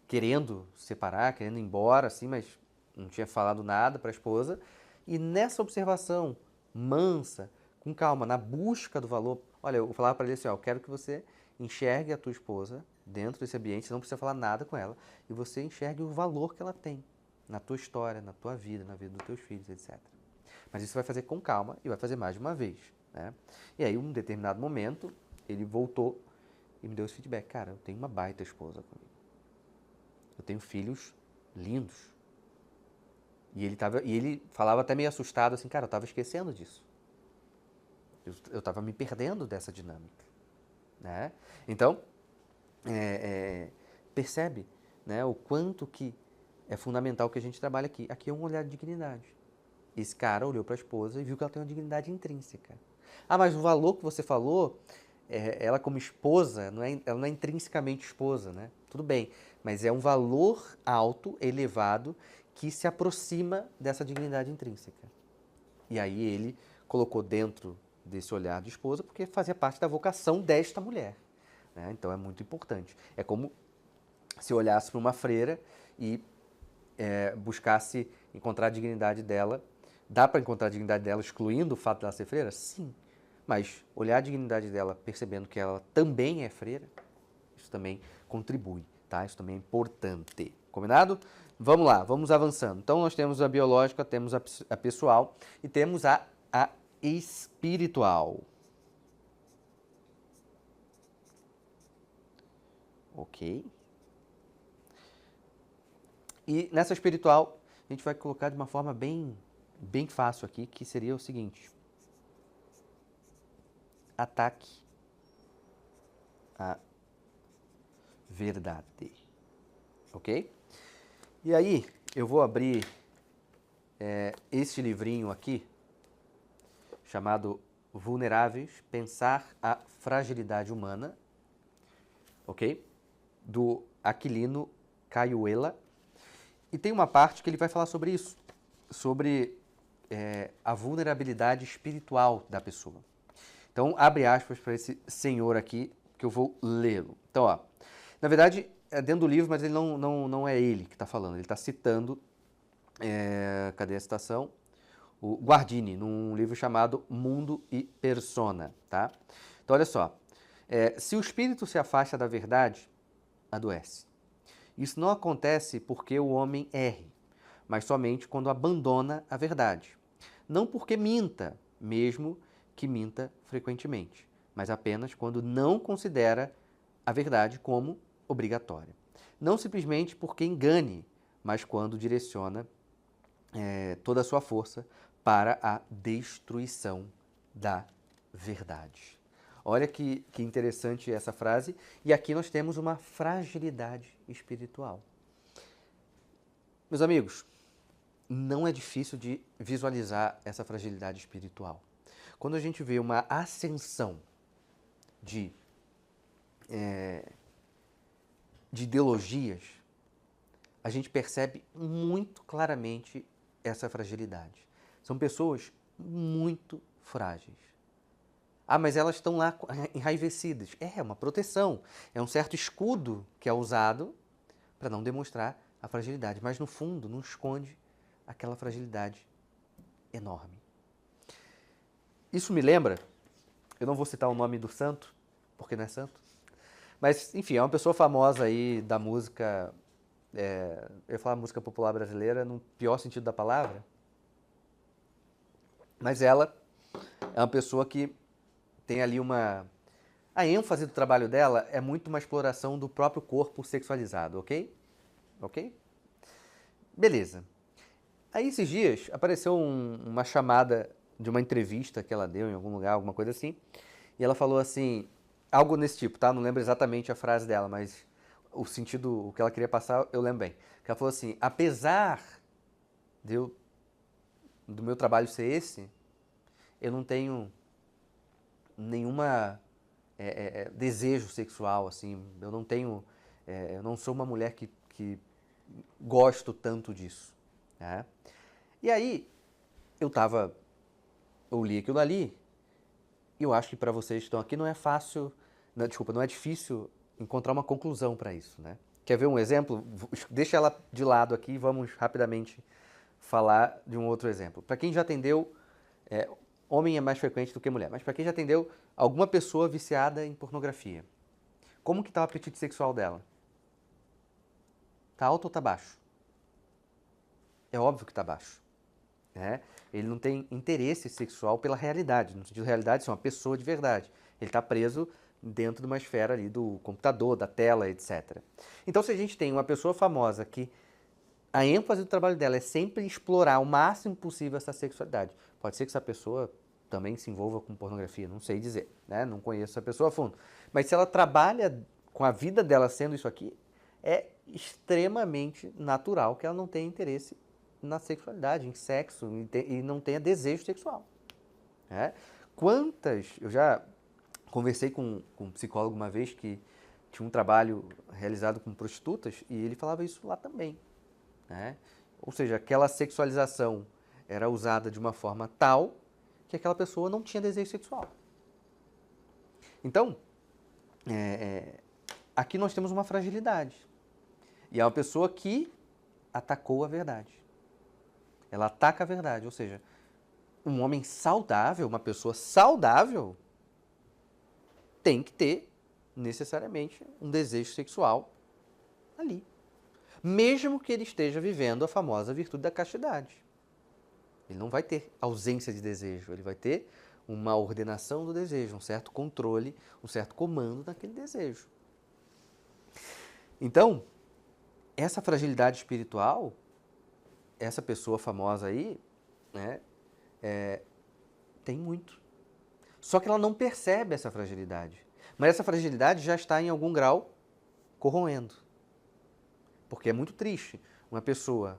querendo separar, querendo ir embora, assim, mas não tinha falado nada para a esposa. E nessa observação mansa, com calma, na busca do valor, olha, eu falava para ele assim, ó, eu quero que você enxergue a tua esposa dentro desse ambiente, você não precisa falar nada com ela, e você enxergue o valor que ela tem na tua história, na tua vida, na vida dos teus filhos, etc. Mas isso vai fazer com calma e vai fazer mais de uma vez, né? E aí, um determinado momento, ele voltou e me deu esse feedback. Cara, eu tenho uma baita esposa comigo. Eu tenho filhos lindos. E ele falava até meio assustado, assim, cara, eu estava esquecendo disso. Eu estava me perdendo dessa dinâmica, né? Então, percebe, né, o quanto que é fundamental que a gente trabalhe aqui. Aqui é um olhar de dignidade. Esse cara olhou para a esposa e viu que ela tem uma dignidade intrínseca. Ah, mas o valor que você falou, ela como esposa, ela não é intrinsecamente esposa, né? Tudo bem, mas é um valor alto, elevado, que se aproxima dessa dignidade intrínseca. E aí ele colocou dentro desse olhar de esposa porque fazia parte da vocação desta mulher, né? Então é muito importante. É como se olhasse para uma freira e buscasse encontrar a dignidade dela. Dá para encontrar a dignidade dela excluindo o fato dela ser freira? Sim. Mas olhar a dignidade dela percebendo que ela também é freira, isso também contribui, tá? Isso também é importante. Combinado? Vamos lá, vamos avançando. Então, nós temos a biológica, temos a pessoal e temos a espiritual. Ok? E nessa espiritual, a gente vai colocar de uma forma bem fácil aqui, que seria o seguinte. ataque a verdade. Ok? E aí, eu vou abrir este livrinho aqui, chamado Vulneráveis, Pensar a Fragilidade Humana, ok? Do Aquilino Cayuela. E tem uma parte que ele vai falar sobre isso, sobre a vulnerabilidade espiritual da pessoa. Então, abre aspas para esse senhor aqui, que eu vou lê-lo. Então, ó, na verdade, é dentro do livro, mas ele não é ele que está falando, ele está citando, cadê a citação? O Guardini, num livro chamado Mundo e Persona, tá? Então, olha só, se o espírito se afasta da verdade, adoece. Isso não acontece porque o homem erre, mas somente quando abandona a verdade. Não porque minta, mesmo que minta frequentemente, mas apenas quando não considera a verdade como obrigatória. Não simplesmente porque engane, mas quando direciona toda a sua força para a destruição da verdade. Olha que interessante essa frase. E aqui nós temos uma fragilidade espiritual. Meus amigos, não é difícil de visualizar essa fragilidade espiritual. Quando a gente vê uma ascensão de ideologias, a gente percebe muito claramente essa fragilidade. São pessoas muito frágeis. Ah, mas elas estão lá enraivecidas. É uma proteção, é um certo escudo que é usado para não demonstrar a fragilidade, mas no fundo não esconde aquela fragilidade enorme. Isso me lembra, eu não vou citar o nome do santo, porque não é santo, mas enfim, é uma pessoa famosa aí da música, eu ia falar música popular brasileira no pior sentido da palavra, mas ela é uma pessoa que tem ali a ênfase do trabalho dela é muito uma exploração do próprio corpo sexualizado, ok? Ok? Beleza. Aí esses dias apareceu uma chamada de uma entrevista que ela deu em algum lugar, alguma coisa assim, e ela falou assim, algo nesse tipo, tá? Não lembro exatamente a frase dela, mas o sentido, o que ela queria passar, eu lembro bem. Que ela falou assim, apesar do meu trabalho ser esse, eu não tenho nenhuma desejo sexual, assim, eu não tenho, eu não sou uma mulher que gosto tanto disso, né? E aí, eu li aquilo ali, e eu acho que para vocês que estão aqui não é fácil, não é difícil encontrar uma conclusão para isso, né? Quer ver um exemplo? Deixa ela de lado aqui e vamos rapidamente falar de um outro exemplo. Para quem já atendeu, homem é mais frequente do que mulher, mas para quem já atendeu alguma pessoa viciada em pornografia, como que está o apetite sexual dela? Está alto ou está baixo? É óbvio que está baixo. Né? Ele não tem interesse sexual pela realidade, no sentido de realidade, é uma pessoa de verdade. Ele está preso dentro de uma esfera ali do computador, da tela, etc. Então, se a gente tem uma pessoa famosa que a ênfase do trabalho dela é sempre explorar o máximo possível essa sexualidade, pode ser que essa pessoa também se envolva com pornografia, não sei dizer, né? Não conheço essa pessoa a fundo. Mas se ela trabalha com a vida dela sendo isso aqui, é extremamente natural que ela não tenha interesse na sexualidade, em sexo, e não tenha desejo sexual. Né? Eu já conversei com um psicólogo uma vez que tinha um trabalho realizado com prostitutas e ele falava isso lá também. Né? Ou seja, aquela sexualização era usada de uma forma tal que aquela pessoa não tinha desejo sexual. Então, aqui nós temos uma fragilidade. E é uma pessoa que atacou a verdade. Ela ataca a verdade, ou seja, um homem saudável, uma pessoa saudável, tem que ter, necessariamente, um desejo sexual ali. Mesmo que ele esteja vivendo a famosa virtude da castidade. Ele não vai ter ausência de desejo, ele vai ter uma ordenação do desejo, um certo controle, um certo comando daquele desejo. Então, essa fragilidade espiritual, essa pessoa famosa aí, né, tem muito. Só que ela não percebe essa fragilidade. Mas essa fragilidade já está em algum grau corroendo. Porque é muito triste uma pessoa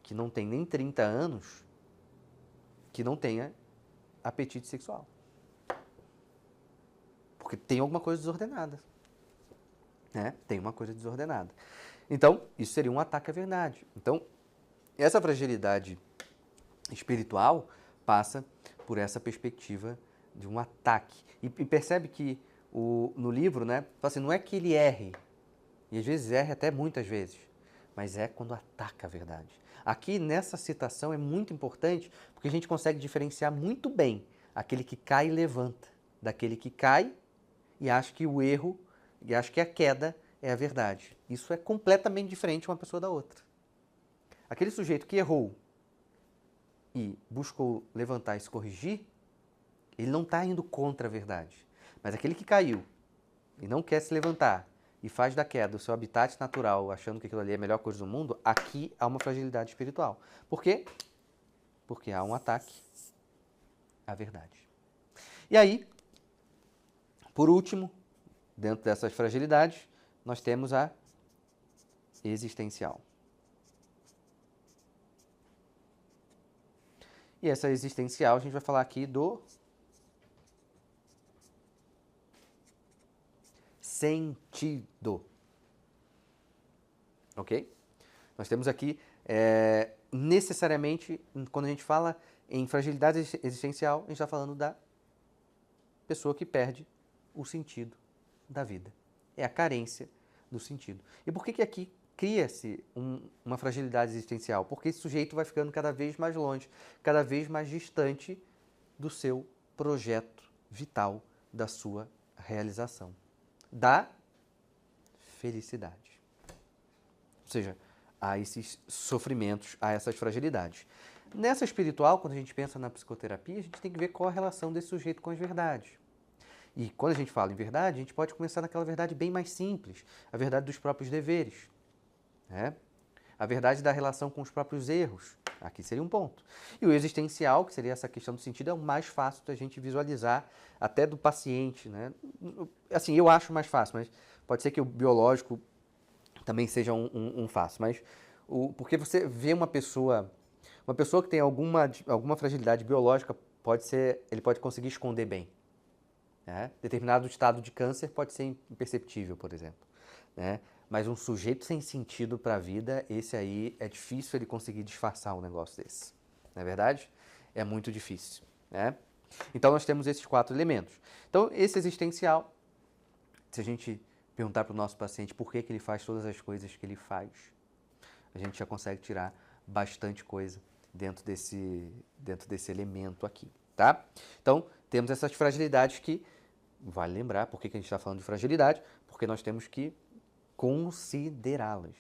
que não tem nem 30 anos que não tenha apetite sexual. Porque tem alguma coisa desordenada. Né? Tem uma coisa desordenada. Então, isso seria um ataque à verdade. Então, essa fragilidade espiritual passa por essa perspectiva de um ataque. E percebe que no livro, né, fala assim, não é que ele erre, e às vezes erra até muitas vezes, mas é quando ataca a verdade. Aqui nessa citação é muito importante porque a gente consegue diferenciar muito bem aquele que cai e levanta, daquele que cai e acha que o erro, e acha que a queda é a verdade. Isso é completamente diferente uma pessoa da outra. Aquele sujeito que errou e buscou levantar e se corrigir, ele não está indo contra a verdade. Mas aquele que caiu e não quer se levantar e faz da queda o seu habitat natural, achando que aquilo ali é a melhor coisa do mundo, aqui há uma fragilidade espiritual. Por quê? Porque há um ataque à verdade. E aí, por último, dentro dessas fragilidades, nós temos a existencial. E essa existencial, a gente vai falar aqui do sentido. Ok? Nós temos aqui, necessariamente, quando a gente fala em fragilidade existencial, a gente está falando da pessoa que perde o sentido da vida. É a carência do sentido. E por que aqui cria-se uma fragilidade existencial? Porque esse sujeito vai ficando cada vez mais longe, cada vez mais distante do seu projeto vital, da sua realização, da felicidade. Ou seja, há esses sofrimentos, há essas fragilidades. Nessa espiritual, quando a gente pensa na psicoterapia, a gente tem que ver qual a relação desse sujeito com as verdades. E quando a gente fala em verdade, a gente pode começar naquela verdade bem mais simples, a verdade dos próprios deveres, né? A verdade da relação com os próprios erros, aqui seria um ponto. E o existencial, que seria essa questão do sentido, é o mais fácil da gente visualizar, até do paciente, né? Assim, eu acho mais fácil, mas pode ser que o biológico também seja um fácil, mas porque você vê uma pessoa que tem alguma fragilidade biológica, ele pode conseguir esconder bem. Né? Determinado estado de câncer pode ser imperceptível, por exemplo. Né? Mas um sujeito sem sentido para a vida, esse aí é difícil ele conseguir disfarçar um negócio desse. Não é verdade? É muito difícil. Né? Então nós temos esses 4 elementos. Então esse existencial, se a gente perguntar para o nosso paciente por que ele faz todas as coisas que ele faz, a gente já consegue tirar bastante coisa dentro desse elemento aqui, tá? Então, temos essas fragilidades que, vale lembrar, por que a gente está falando de fragilidade? Porque nós temos que considerá-las.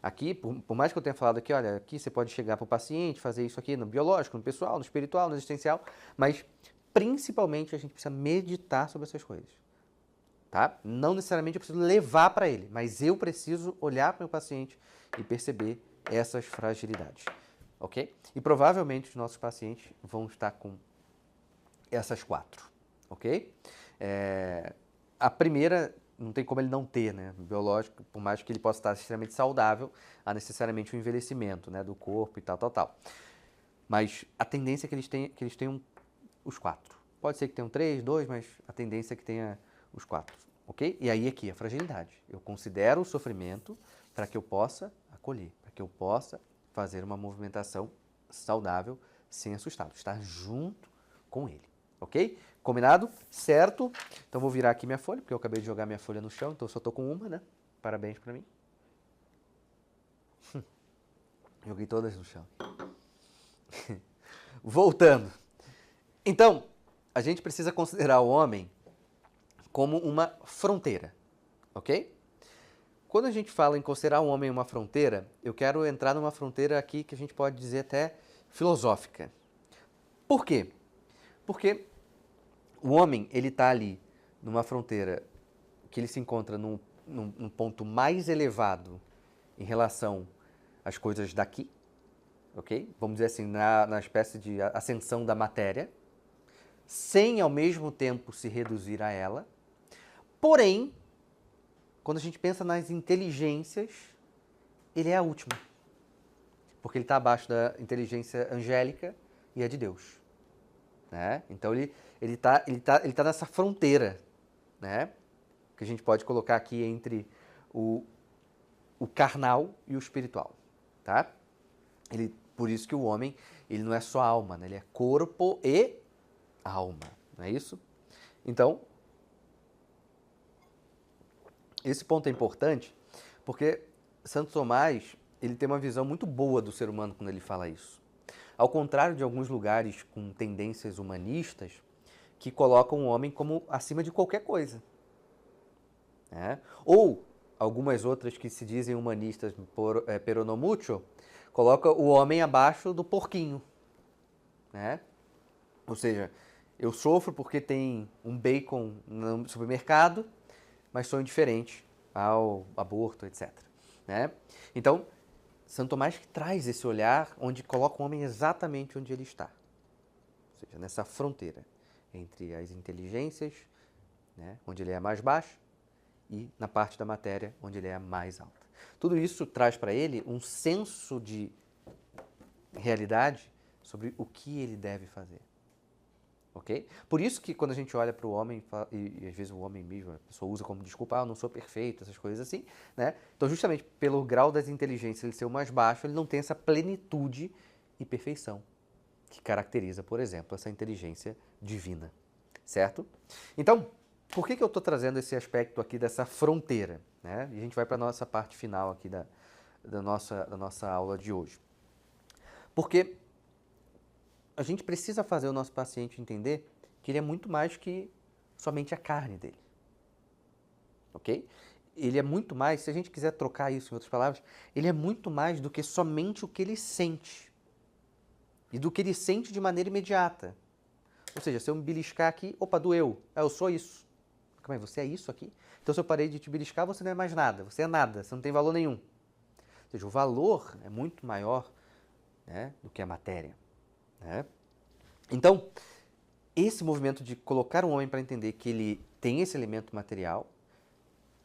Aqui, por mais que eu tenha falado aqui, olha, aqui você pode chegar para o paciente, fazer isso aqui no biológico, no pessoal, no espiritual, no existencial, mas principalmente a gente precisa meditar sobre essas coisas. Tá? Não necessariamente eu preciso levar para ele, mas eu preciso olhar para o meu paciente e perceber essas fragilidades, ok? E provavelmente os nossos pacientes vão estar com essas 4, ok? A primeira, não tem como ele não ter, né? Biológico, por mais que ele possa estar extremamente saudável, há necessariamente um envelhecimento, né, do corpo e tal. Mas a tendência é que eles tenham os 4. Pode ser que tenham 3, 2, mas a tendência é que tenha os 4, ok? E aí aqui a fragilidade. Eu considero o sofrimento para que eu possa acolher, para que eu possa fazer uma movimentação saudável sem assustá-lo, estar junto com ele, ok? Combinado? Certo? Então vou virar aqui minha folha, porque eu acabei de jogar minha folha no chão, então eu só tô com uma, né? Parabéns para mim. Joguei todas no chão. Voltando. Então, a gente precisa considerar o homem como uma fronteira, ok? Quando a gente fala em considerar o homem uma fronteira, eu quero entrar numa fronteira aqui que a gente pode dizer até filosófica. Por quê? Porque o homem, ele está ali numa fronteira que ele se encontra num ponto mais elevado em relação às coisas daqui, ok? Vamos dizer assim, na espécie de ascensão da matéria, sem ao mesmo tempo se reduzir a ela. Porém, quando a gente pensa nas inteligências, ele é a última. Porque ele está abaixo da inteligência angélica e é de Deus. Né? Então ele tá nessa fronteira, né? Que a gente pode colocar aqui entre o carnal e o espiritual. Tá? Por isso que o homem ele não é só alma, né? Ele é corpo e alma. Não é isso? Então, esse ponto é importante porque Santo Tomás ele tem uma visão muito boa do ser humano quando ele fala isso. Ao contrário de alguns lugares com tendências humanistas que colocam o homem como acima de qualquer coisa. Né? Ou algumas outras que se dizem humanistas peronomútil, coloca o homem abaixo do porquinho. Né? Ou seja, eu sofro porque tem um bacon no supermercado, mas sou indiferente ao aborto, etc. Né? Então, Santo Tomás que traz esse olhar onde coloca o homem exatamente onde ele está. Ou seja, nessa fronteira entre as inteligências, né, onde ele é mais baixo, e na parte da matéria, onde ele é mais alta. Tudo isso traz para ele um senso de realidade sobre o que ele deve fazer. Ok? Por isso que quando a gente olha para o homem, e às vezes o homem mesmo, a pessoa usa como desculpa, eu não sou perfeito, essas coisas assim, né? Então justamente pelo grau das inteligências ele ser o mais baixo, ele não tem essa plenitude e perfeição que caracteriza, por exemplo, essa inteligência divina, certo? Então, por que eu estou trazendo esse aspecto aqui dessa fronteira? Né? E a gente vai para a nossa parte final aqui da nossa aula de hoje. Porque a gente precisa fazer o nosso paciente entender que ele é muito mais que somente a carne dele. Ok? Ele é muito mais, se a gente quiser trocar isso em outras palavras, ele é muito mais do que somente o que ele sente. E do que ele sente de maneira imediata. Ou seja, se eu me beliscar aqui, opa, doeu. Eu sou isso. Calma aí, você é isso aqui? Então se eu parei de te beliscar, você não é mais nada. Você é nada, você não tem valor nenhum. Ou seja, o valor é muito maior, né, do que a matéria. Né? Então, esse movimento de colocar o homem para entender que ele tem esse elemento material,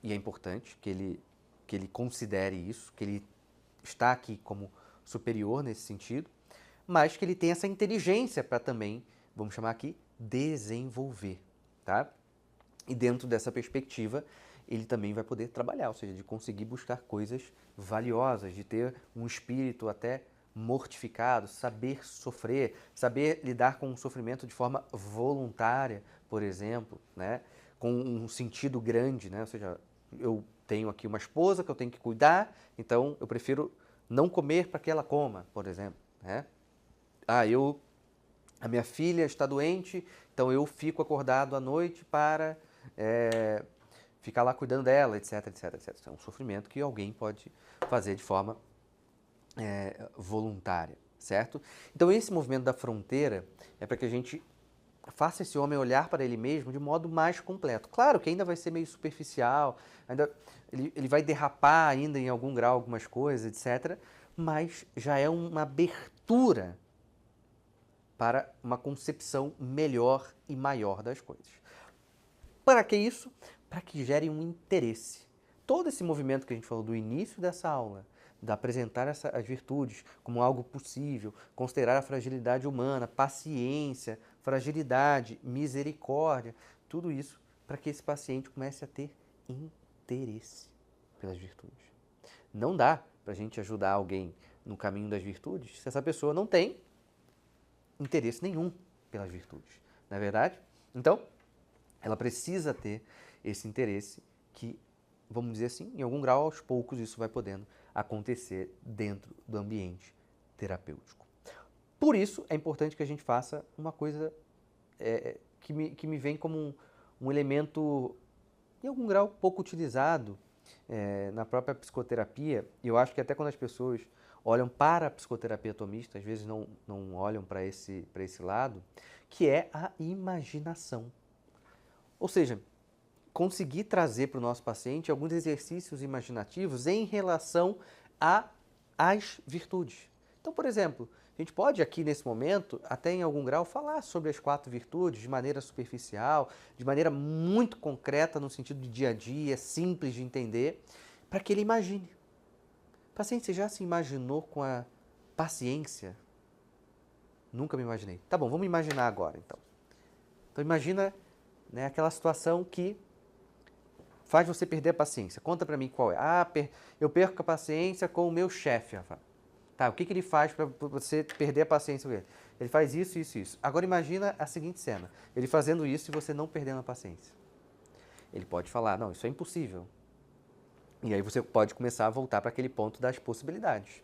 e é importante que ele considere isso, que ele está aqui como superior nesse sentido, mas que ele tem essa inteligência para também, vamos chamar aqui, desenvolver. Tá? E dentro dessa perspectiva, ele também vai poder trabalhar, ou seja, de conseguir buscar coisas valiosas, de ter um espírito até mortificado, saber sofrer, saber lidar com o sofrimento de forma voluntária, por exemplo, né? Com um sentido grande, né? Ou seja, eu tenho aqui uma esposa que eu tenho que cuidar, então eu prefiro não comer para que ela coma, por exemplo. Né? A minha filha está doente, então eu fico acordado à noite para ficar lá cuidando dela, etc, etc, etc. Isso é um sofrimento que alguém pode fazer de forma voluntária, certo? Então esse movimento da fronteira é para que a gente faça esse homem olhar para ele mesmo de modo mais completo. Claro que ainda vai ser meio superficial, ele vai derrapar ainda em algum grau algumas coisas, etc. Mas já é uma abertura para uma concepção melhor e maior das coisas. Para que isso? Para que gere um interesse. Todo esse movimento que a gente falou do início dessa aula, de apresentar as virtudes como algo possível, considerar a fragilidade humana, paciência, fragilidade, misericórdia, tudo isso para que esse paciente comece a ter interesse pelas virtudes. Não dá para a gente ajudar alguém no caminho das virtudes se essa pessoa não tem interesse nenhum pelas virtudes, não é verdade? Então, ela precisa ter esse interesse que, vamos dizer assim, em algum grau, aos poucos, isso vai podendo acontecer dentro do ambiente terapêutico. Por isso, é importante que a gente faça uma coisa que me vem como um elemento, em algum grau, pouco utilizado na própria psicoterapia. E eu acho que até quando as pessoas olham para a psicoterapia tomista, às vezes não olham para esse lado, que é a imaginação. Ou seja, conseguir trazer para o nosso paciente alguns exercícios imaginativos em relação às virtudes. Então, por exemplo, a gente pode aqui nesse momento, até em algum grau, falar sobre as 4 virtudes de maneira superficial, de maneira muito concreta, no sentido de dia a dia, simples de entender, para que ele imagine. Paciente, você já se imaginou com a paciência? Nunca me imaginei. Tá bom, vamos imaginar agora, então. Então imagina, né, aquela situação que faz você perder a paciência. Conta pra mim qual é. Ah, eu perco a paciência com o meu chefe, Rafa. Tá, o que ele faz para você perder a paciência com ele? Ele faz isso, isso, isso. Agora imagina a seguinte cena. Ele fazendo isso e você não perdendo a paciência. Ele pode falar, não, isso é impossível. E aí você pode começar a voltar para aquele ponto das possibilidades.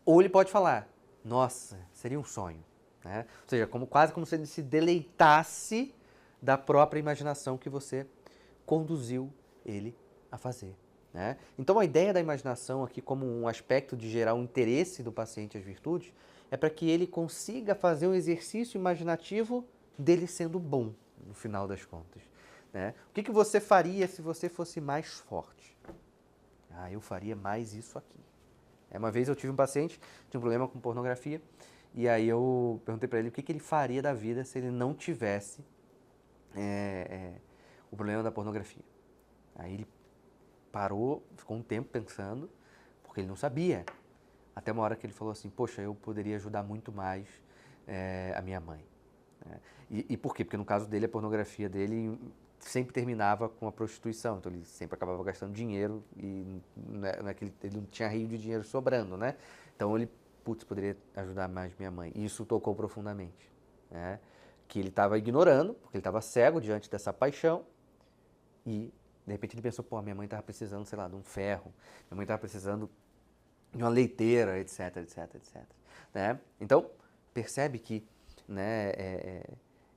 Ou ele pode falar, nossa, seria um sonho. Né? Ou seja, quase como se ele se deleitasse da própria imaginação que você conduziu ele a fazer. Né? Então a ideia da imaginação aqui como um aspecto de gerar um interesse do paciente às virtudes é para que ele consiga fazer um exercício imaginativo dele sendo bom, no final das contas. Né? O que você faria se você fosse mais forte? Ah, eu faria mais isso aqui. Uma vez eu tive um paciente, tinha um problema com pornografia, e aí eu perguntei para ele o que ele faria da vida se ele não tivesse o problema da pornografia. Aí ele parou, ficou um tempo pensando, porque ele não sabia. Até uma hora que ele falou assim, poxa, eu poderia ajudar muito mais a minha mãe. E por quê? Porque no caso dele, a pornografia dele sempre terminava com a prostituição, então ele sempre acabava gastando dinheiro e ele não tinha rio de dinheiro sobrando, né? Então ele, poderia ajudar mais minha mãe. E isso tocou profundamente, né? Que ele estava ignorando, porque ele estava cego diante dessa paixão e de repente ele pensou, pô, minha mãe estava precisando, sei lá, de um ferro, minha mãe estava precisando de uma leiteira, etc, etc, etc. Né? Então, percebe que, né,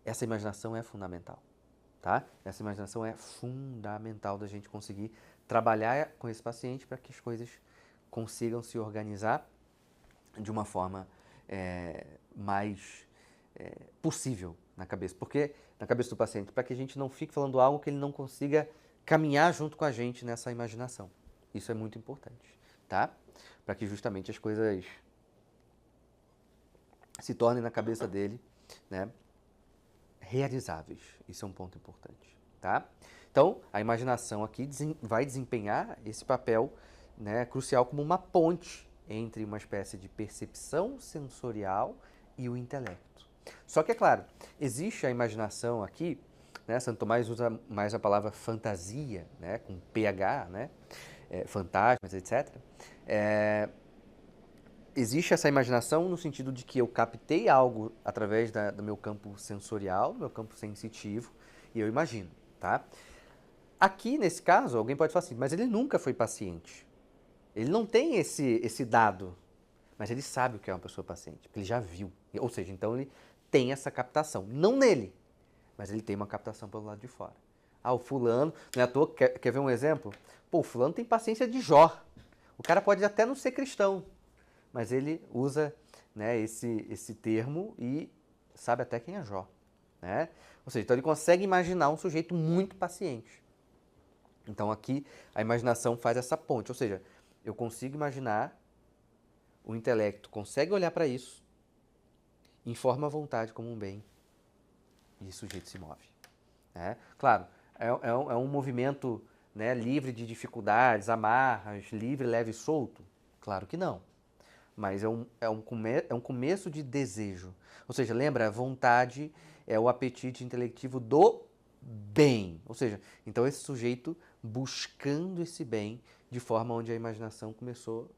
essa imaginação é fundamental. Tá? Essa imaginação é fundamental da gente conseguir trabalhar com esse paciente para que as coisas consigam se organizar de uma forma mais possível na cabeça. Porque na cabeça do paciente, para que a gente não fique falando algo que ele não consiga caminhar junto com a gente nessa imaginação. Isso é muito importante, tá? Para que justamente as coisas se tornem na cabeça dele, né, realizáveis. Isso é um ponto importante, tá? Então, a imaginação aqui vai desempenhar esse papel, né, crucial como uma ponte entre uma espécie de percepção sensorial e o intelecto. Só que, é claro, existe a imaginação aqui, né, Santo Tomás usa mais a palavra fantasia, né, com PH, né, fantasmas, etc. Existe essa imaginação no sentido de que eu captei algo através do meu campo sensorial, do meu campo sensitivo, e eu imagino, tá? Aqui, nesse caso, alguém pode falar assim, mas ele nunca foi paciente. Ele não tem esse dado, mas ele sabe o que é uma pessoa paciente, porque ele já viu. Ou seja, então ele tem essa captação. Não nele, mas ele tem uma captação pelo lado de fora. Ah, o fulano, não é à toa, quer ver um exemplo? Pô, o fulano tem paciência de Jó. O cara pode até não ser cristão, mas ele usa, né, esse termo e sabe até quem é Jó. Né? Ou seja, então ele consegue imaginar um sujeito muito paciente. Então aqui a imaginação faz essa ponte, ou seja, eu consigo imaginar, o intelecto consegue olhar para isso, informa a vontade como um bem e o sujeito se move. Né? Claro, é um movimento, né, livre de dificuldades, amarras, livre, leve e solto? Claro que não. Mas é um começo de desejo. Ou seja, lembra, a vontade é o apetite intelectivo do bem. Ou seja, então esse sujeito buscando esse bem de forma onde a imaginação começou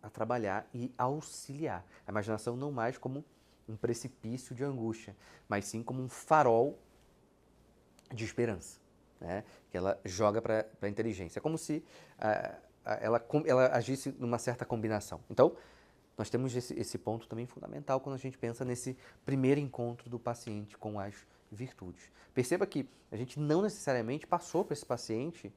a trabalhar e auxiliar. A imaginação não mais como um precipício de angústia, mas sim como um farol de esperança, né? Que ela joga para a inteligência. É como se ela agisse numa certa combinação. Então, nós temos esse ponto também fundamental quando a gente pensa nesse primeiro encontro do paciente com as virtudes. Perceba que a gente não necessariamente passou para esse paciente,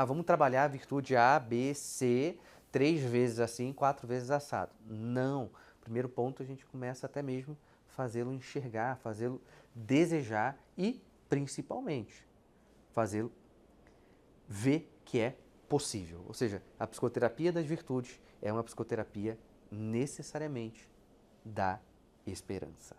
vamos trabalhar a virtude A, B, C, 3 vezes assim, 4 vezes assado. Não. Primeiro ponto, a gente começa até mesmo fazê-lo enxergar, fazê-lo desejar e, principalmente, fazê-lo ver que é possível. Ou seja, a psicoterapia das virtudes é uma psicoterapia necessariamente dá esperança.